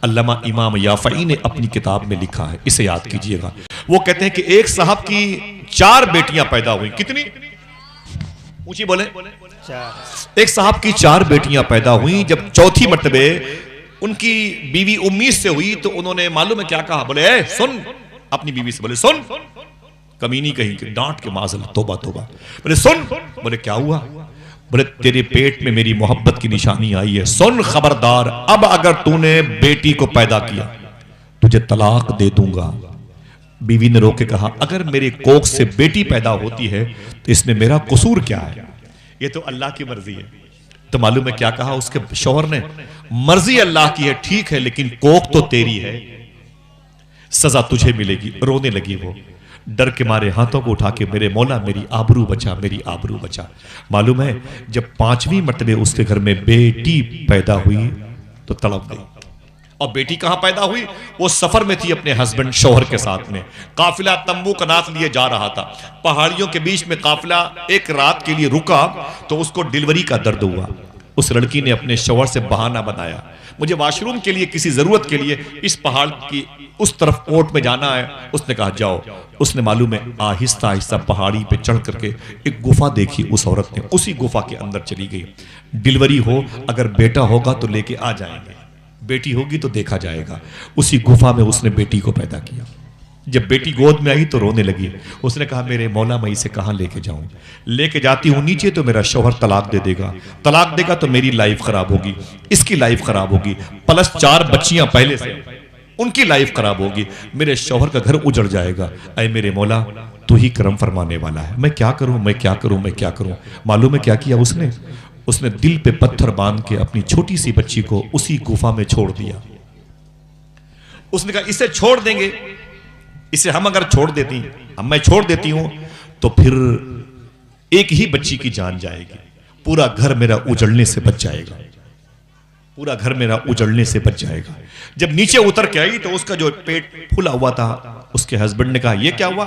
अल्लामा इमाम याफ़ई ने अपनी किताब में लिखा है, इसे याद कीजिएगा। वो कहते हैं कि एक साहब की 4 बेटियां पैदा हुई। कितनी? ऊंची बोले। एक साहब की 4 बेटियां पैदा हुई। जब चौथी मर्तबे उनकी बीवी उम्मीद से हुई तो उन्होंने मालूम है क्या कहा? बोले ए सुन, अपनी बीवी से बोले सुन, कमीनी कहीं के, डांट के माज़ल, तौबा तौबा। बोले सुन। बोले क्या हुआ? बोले तेरे पेट में मेरी मोहब्बत की निशानी आई है, सुन खबरदार, अब अगर तूने बेटी को पैदा किया तुझे तलाक दे दूंगा। बीवी ने रोक के कहा अगर मेरे कोख से बेटी पैदा होती है तो इसमें मेरा कसूर क्या है? ये तो अल्लाह की मर्जी है। तो मालूम है क्या कहा उसके शौहर ने? मर्जी अल्लाह की है, ठीक है, लेकिन कोख तो तेरी है, सजा तुझे मिलेगी। रोने लगी वो, डर के मारे हाथों को उठा के, मेरे मौला मेरी आबरू बचा, मेरी आबरू बचा। मालूम है जब 5वीं मर्तबे उसके घर में बेटी पैदा हुई तो तड़प गई। और बेटी कहां पैदा हुई? वो सफर में थी अपने हस्बैंड शौहर के साथ में। काफिला तंबू कनात लिए जा रहा था, पहाड़ियों के बीच में काफिला एक रात के लिए रुका तो उसको डिलीवरी का दर्द हुआ। उस लड़की ने अपने शौहर से बहाना बनाया, मुझे वॉशरूम के लिए किसी जरूरत के लिए इस पहाड़ की उस तरफ कोर्ट में जाना है। उसने कहा जाओ। उसने मालूम है आहिस्ता आहिस्ता पहाड़ी पे चढ़ करके एक गुफा देखी उस औरत ने, उसी गुफा के अंदर चली गई। डिलीवरी हो, अगर बेटा होगा तो लेके आ जाएंगे, बेटी होगी तो देखा जाएगा। उसी गुफा में उसने बेटी को पैदा किया। जब बेटी गोद में आई तो रोने लगी। उसने कहा मेरे मौला मैं इसे कहां लेके जाऊं? लेके जाती हूं नीचे तो मेरा शौहर तलाक दे देगा, तलाक देगा तो मेरी लाइफ खराब होगी, इसकी लाइफ खराब होगी, प्लस 4 बच्चियां पहले से, उनकी लाइफ खराब होगी, मेरे शौहर का घर उजड़ जाएगा। ऐ मेरे मौला तू ही करम फरमाने वाला है, मैं क्या करूं, मैं क्या करूं, मैं क्या करूं? मालूम है क्या किया उसने? उसने दिल पे पत्थर बांध के अपनी छोटी सी बच्ची को उसी गुफा में छोड़ दिया। उसने कहा इसे छोड़ देंगे, इसे हम अगर छोड़ देती, मैं छोड़ देती हूं तो फिर एक ही बच्ची की जान जाएगी, पूरा घर मेरा उजड़ने से बच जाएगा, पूरा घर मेरा उजड़ने से बच जाएगा। जब नीचे उतर के आई तो उसका जो पेट फूला हुआ था, उसके हस्बैंड ने कहा यह क्या हुआ?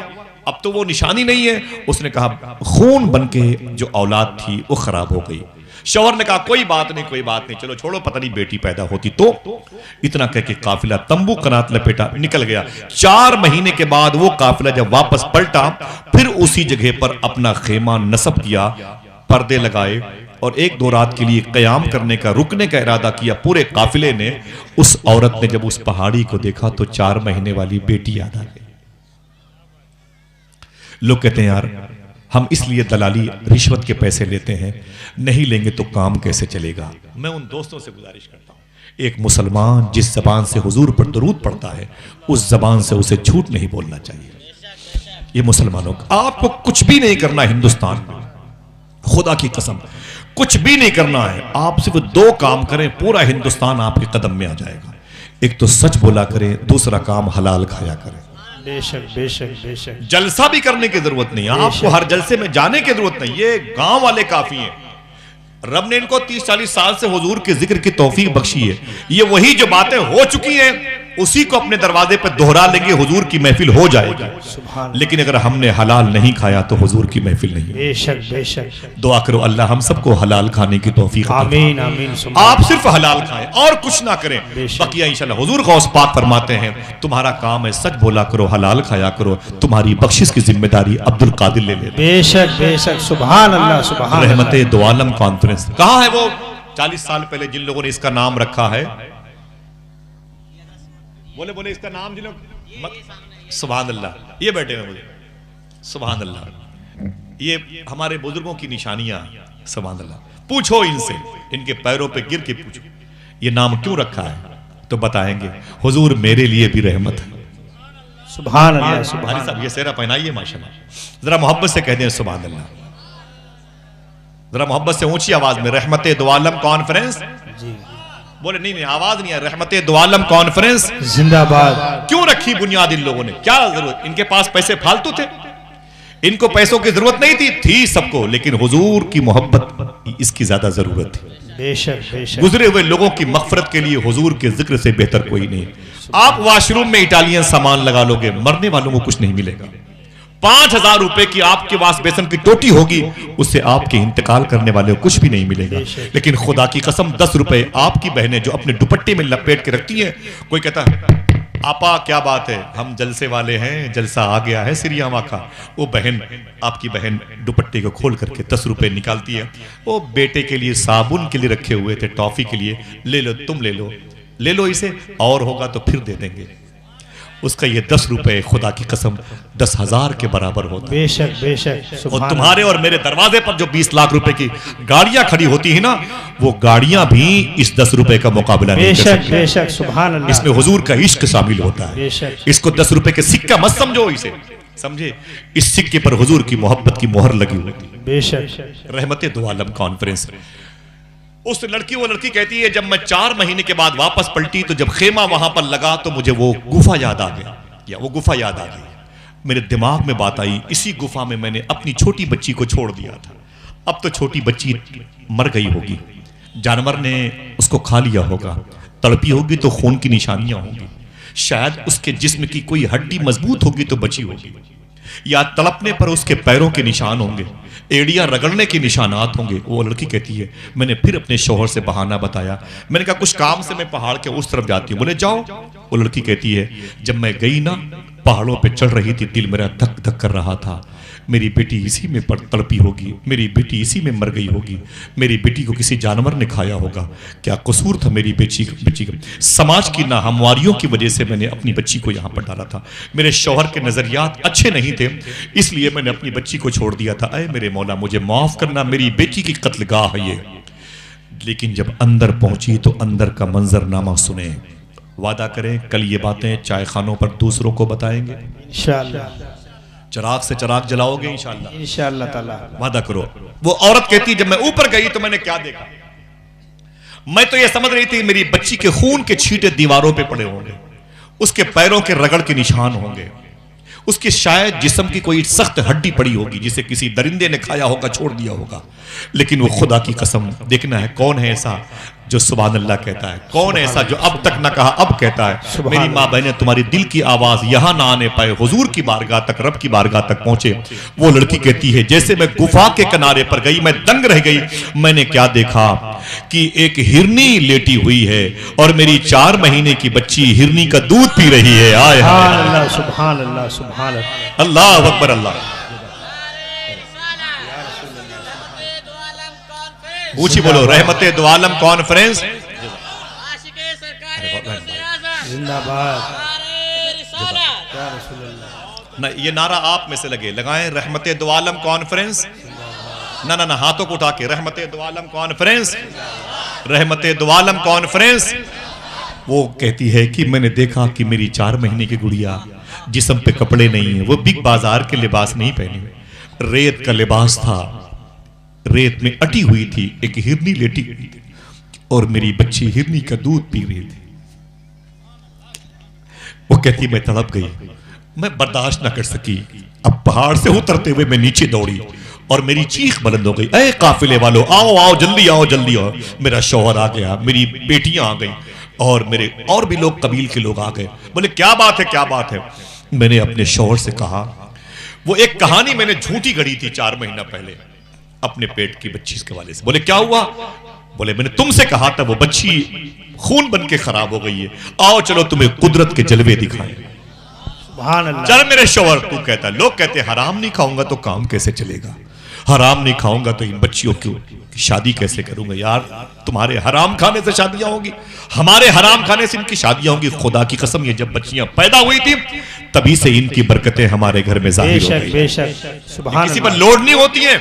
अब तो वो निशानी नहीं है। उसने कहा खून बनके जो औलाद थी वो खराब हो गई। शौहर ने कहा कोई बात नहीं, कोई बात नहीं, चलो छोड़ो, पता नहीं बेटी पैदा होती तो। इतना कह के काफिला तंबू कनात लपेटा निकल गया। 4 महीने के बाद वो काफिला जब वापस पलटा फिर उसी जगह पर अपना खेमा नस्ब किया, पर्दे लगाए और 1-2 रात के लिए कयाम करने का, रुकने का इरादा किया पूरे काफिले ने। उस औरत ने जब उस पहाड़ी को देखा तो 4 महीने वाली बेटी याद आ गई। लोग कहते हैं यार हम इसलिए दलाली रिश्वत के पैसे लेते हैं, नहीं लेंगे तो काम कैसे चलेगा? मैं उन दोस्तों से गुजारिश करता हूं, एक मुसलमान जिस जबान से हुजूर पर दरूद पढ़ता है उस जबान से उसे झूठ नहीं बोलना चाहिए। ये मुसलमानों का, आपको कुछ भी नहीं करना हिंदुस्तान में, खुदा की कसम कुछ भी नहीं करना है। आप सिर्फ 2 काम करें, पूरा हिंदुस्तान आपके कदम में आ जाएगा। एक तो सच बोला करें, दूसरा काम हलाल खाया करें। बेशक बेशक बेशक। जलसा भी करने की जरूरत नहीं है, आपको हर जलसे में जाने की जरूरत नहीं, ये गांव वाले काफी हैं। रब ने इनको 30-40 साल से हुजूर के जिक्र की तौफीक बख्शी है। ये वही जो बातें हो चुकी हैं उसी को अपने दरवाजे पर दोहरा लेंगे, हुजूर की महफिल हो जाएगी। लेकिन अगर हमने हलाल नहीं खाया तो हुजूर की महफिल नहीं। बेशक बेशक। दुआ करो अल्लाह हम सबको हलाल खाने की तौफीक। आमीन आमीन। आप सिर्फ हलाल खाएं और कुछ ना करें, बकिया इंशाल्लाह। हुजूर गौस पाक फरमाते हैं तुम्हारा काम है सच बोला करो, हलाल खाया करो, तुम्हारी बख्शिश की जिम्मेदारी अब्दुल कादिर ले ले। बेशक बेशक। सुभान अल्लाह सुभान। रहमते दो आलम कॉन्फ्रेंस कहाँ है वो 40 साल पहले जिन लोगों ने इसका नाम रखा है? बोले बोले इसका नाम जिन लोग, सुभान अल्लाह, ये बैठे हुए मुझे, सुभान अल्लाह, ये हमारे बुजुर्गों की निशानियां, सुभान अल्लाह। पूछो इनसे, इनके पैरों पे गिर के पूछो ये नाम क्यों रखा है, तो बताएंगे हुजूर मेरे लिए भी रहमत है। सुभान अल्लाह सुभान अल्लाह। ये सेहरा पहनाइए माशाल्लाह, जरा मोहब्बत से कह दें सुभान अल्लाह, जरा मोहब्बत से ऊंची आवाज में। रहमते दो आलम कॉन्फ्रेंस जी। बोले नहीं आवाज नहीं है। रहमते दो आलम कॉन्फ्रेंस जिंदाबाद। क्यों रखी बुनियाद इन लोगों ने? क्या जरूरत? इनके पास पैसे फालतू थे, इनको पैसों की जरूरत नहीं थी सबको, लेकिन हुजूर की मोहब्बत इसकी ज्यादा जरूरत थी। बेशक बेशक। गुजरे हुए लोगों की मगफरत के लिए हुजूर के जिक्र से बेहतर कोई नहीं। आप वॉशरूम में इटालियन सामान लगा लोगे, मरने वालों को कुछ नहीं मिलेगा। 5,000 रुपए की आपके पास बेसन की टोटी होगी, उससे आपके इंतकाल करने वाले को कुछ भी नहीं मिलेगा। लेकिन खुदा की कसम 10 रुपए आपकी बहनें जो अपने दुपट्टे में लपेट के रखती हैं, कोई कहता है आपा क्या बात है, हम जलसे वाले हैं, जलसा आ गया है सिरिया माँ का, वो बहन, आपकी बहन दुपट्टे को खोल करके 10 रुपए निकालती है। वो बेटे के लिए साबुन के लिए रखे हुए थे, टॉफी के लिए, ले लो तुम, ले लो इसे, और होगा तो फिर दे देंगे। उसका ये 10 रुपए खुदा की कसम 10,000 के बराबर होता है। बेशक बेशक। और तुम्हारे और मेरे दरवाजे पर जो 20 लाख रुपए की गाड़ियां खड़ी होती है ना, वो गाड़ियां भी इस 10 रुपए का मुकाबला नहीं कर सकती। बेशक सुभान अल्लाह। इसमें हुजूर का इश्क शामिल होता है। इसको 10 रुपए के सिक्का मत समझो, इसे समझे इस सिक्के पर हुजूर की मोहब्बत की मोहर लगी होती है। बेशक। रहमते दो आलम कॉन्फ्रेंस, उस लड़की, वो लड़की कहती है जब मैं 4 महीने के बाद वापस पलटी तो जब खेमा वहां पर लगा तो मुझे वो गुफा याद आ गया, या वो गुफा याद आ गई। मेरे दिमाग में बात आई, इसी गुफा में मैंने अपनी छोटी बच्ची को छोड़ दिया था। अब तो छोटी बच्ची मर गई होगी, जानवर ने उसको खा लिया होगा, तड़पी होगी तो खून की निशानियां होंगी, शायद उसके जिस्म की कोई हड्डी मजबूत होगी तो बची होगी, या तड़पने पर उसके पैरों के निशान होंगे, एड़ियां रगड़ने के निशानात होंगे। वो लड़की कहती है मैंने फिर अपने शौहर से बहाना बताया, मैंने कहा कुछ काम से मैं पहाड़ के उस तरफ जाती हूँ। बोले जाओ। वो लड़की कहती है जब मैं गई ना, पहाड़ों पे चढ़ रही थी, दिल मेरा धक धक कर रहा था, मेरी बेटी इसी में तड़पी होगी, मेरी बेटी इसी में मर गई होगी, मेरी बेटी को किसी जानवर ने खाया होगा, क्या कसूर था मेरी बच्ची का। समाज की नाहमवारियों की वजह से मैंने अपनी बच्ची को यहाँ पर डाला था, मेरे शौहर के नजरियात अच्छे नहीं थे, इसलिए मैंने अपनी बच्ची को छोड़ दिया था। अय मेरे मौला मुझे माफ करना, मेरी बेटी की कत्लगाह है ये। लेकिन जब अंदर पहुंची तो अंदर का मंजरनामा सुने, वादा करें कल ये बातें चाय खानों पर दूसरों को बताएंगे इंशाअल्लाह। चिराग से चिराग जलाओगे इंशाअल्लाह, इंशाअल्लाह ताला। वादा करो। वो औरत कहती जब मैं ऊपर गई तो मैंने क्या देखा, मैं तो ये समझ रही थी मेरी बच्ची के खून के छींटे दीवारों पे पड़े होंगे, उसके पैरों के रगड़ के निशान होंगे, उसकी शायद जिस्म की कोई सख्त हड्डी पड़ी होगी जिसे किसी दरिंदे ने खाया होगा, छोड़ दिया होगा। लेकिन वो खुदा की कसम, देखना है कौन है ऐसा जो सुभान अल्लाह कहता है, कौन है ऐसा जो अब तक ना कहा अब कहता है। मेरी माँ बहनें, तुम्हारी दिल की आवाज यहां ना आने पाए, हुजूर की बारगाह तक, रब की बारगाह तक पहुंचे। वो लड़की कहती है जैसे मैं गुफा के किनारे पर गई, मैं दंग रह गई। मैंने क्या देखा कि एक हिरनी लेटी हुई है और मेरी 4 महीने की बच्ची हिरनी का दूध पी रही है। आए अल्लाह सुभान अल्लाह सुभान अल्लाह, अल्लाह अकबर अल्लाह। ऊंची बोलो रहमते दो आलम कॉन्फ्रेंस जिंदाबाद। ना ये नारा आप में से लगे, लगाएं रहमते दो आलम कॉन्फ्रेंस। ना ना ना, हाथों को उठा के रहमते दो आलम कॉन्फ्रेंस, रहमते दो आलम कॉन्फ्रेंस। वो कहती है कि मैंने देखा कि मेरी 4 महीने की गुड़िया जिस्म पे कपड़े नहीं है, वो बिग बाजार के लिबास नहीं पहनी, रेत का लिबास था, रेत में अटी हुई थी, एक हिरनी लेटी हुई थी और मेरी बच्ची हिरनी का दूध पी रही थी। वो कहती मैं तड़प गई, मैं बर्दाश्त ना कर सकी, अब पहाड़ से उतरते हुए मैं नीचे दौड़ी और मेरी चीख बुलंद हो गई, अरे काफिले वालों आओ आओ जल्दी आओ जल्दी आओ। मेरा शौहर आ गया, मेरी बेटियां आ गई और मेरे और भी लोग कबील के लोग आ गए। बोले क्या बात है क्या बात है। मैंने अपने शौहर से कहा, वो एक कहानी मैंने झूठी गढ़ी थी 4 महीना पहले अपने पेट की बच्ची के वाले से। बोले क्या हुआ। बोले मैंने तुमसे कहा था वो बच्ची खून बन के खराब हो गई है, आओ चलो तुम्हें कुदरत के जलवे दिखाएं। चल मेरे शौहर, तू कहता, लोग कहते हराम नहीं खाऊंगा तो काम कैसे चलेगा, हराम नहीं खाऊंगा तो इन बच्चियों की शादी कैसे करूंगा। यार तुम्हारे हराम खाने से शादियां होंगी, हमारे हराम खाने से इनकी शादियां होंगी। खुदा की कसम ये जब बच्चियां पैदा हुई थी तभी से इनकी बरकतें हमारे घर में जाहिर हो गई। किसी पर लोड नहीं होती है,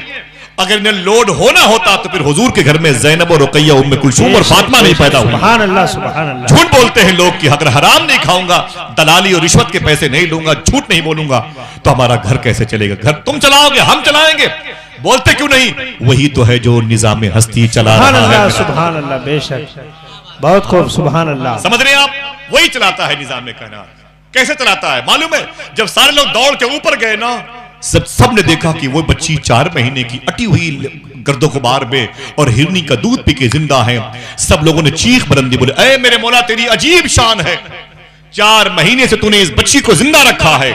अगर इन्हें लोड होना होता तो फिर हुजूर के घर में ज़ैनब और रुकैया, उम्मे कुलसूम और फातिमा नहीं पैदा हुई। सुभान अल्लाह सुभान अल्लाह। झूठ बोलते हैं लोग कि अगर हराम नहीं खाऊंगा, दलाली और रिश्वत के पैसे नहीं लूंगा, झूठ नहीं बोलूंगा तो हमारा घर कैसे चलेगा। घर तुम चलाओगे हम चलाएंगे, बोलते क्यों नहीं। वही तो है जो निजाम हस्ती चला रहा है। सुभान अल्लाह, बेशक बहुत खूब, सुभान अल्लाह। समझ रहे हैं आप, वही चलाता है निजाम कायनात। कैसे चलाता है मालूम है, जब सारे लोग दौड़ के ऊपर गए ना, सब ने देखा कि वो बच्ची 4 महीने की अटी हुई गर्दोगुबार में और हिरनी का दूध पी के जिंदा है। सब लोगों ने चीख बुलंदी, बोले ऐ मेरे मौला तेरी अजीब शान है, 4 महीने से तूने इस बच्ची को जिंदा रखा है,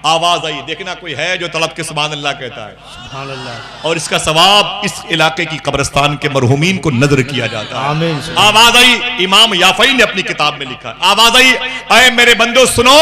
आवाज आई, देखना कोई है जो तड़प के सुभान अल्लाह कहता है। सुभान अल्लाह। और इसका सवाब इस इलाके की कब्रिस्तान के मरहूमीन को नजर किया जाता है। आमीन। आवाज आई, इमाम याफई ने अपनी किताब में लिखा, आवाज आई, अरे मेरे बंदो सुनो,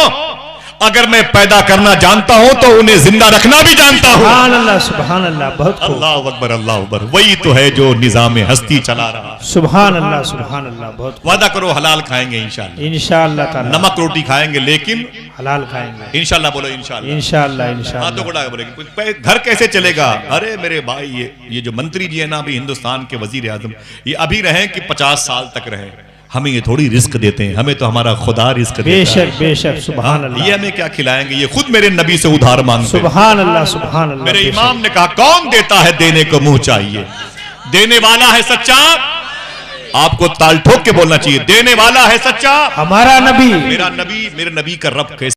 अगर मैं पैदा करना जानता हूं तो उन्हें जिंदा रखना भी जानता हूं। सुभान अल्लाह, सुभान अल्लाह, बहुत खूब। अल्लाह अकबर, अल्लाह अकबर। वही तो है जो निजाम हस्ती चला रहा। सुभान अल्लाह, सुभान अल्लाह, बहुत खूब। वादा करो हलाल खाएंगे इंशाल्लाह। इंशाअल्लाह ताला। नमक रोटी खाएंगे लेकिन हलाल खाएंगे इंशाल्लाह। बोलो इंशाल्लाह। इंशाअल्लाह, हाथों इंशाअल्लाह। को उठा के बोलेंगे, घर कैसे चलेगा? अरे मेरे भाई, ये जो मंत्री जी है ना अभी हिंदुस्तान के वजीर आजम, ये अभी रहे कि 50 साल तक रहे, हमें ये थोड़ी रिस्क देते हैं, हमें तो हमारा खुदा रिस्क देता है। बेशक बेशक, सुभान अल्लाह। ये हमें क्या खिलाएंगे? ये खुद मेरे नबी से उधार मांगते हैं। सुभान अल्लाह, सुभान अल्लाह। मेरे बेशक। इमाम ने कहा, कौन देता है देने को मुंह चाहिए, देने वाला है सच्चा। आपको ताल ठोक के बोलना चाहिए, देने वाला है सच्चा हमारा नबी। मेरा नबी, मेरे नबी का रब कैसे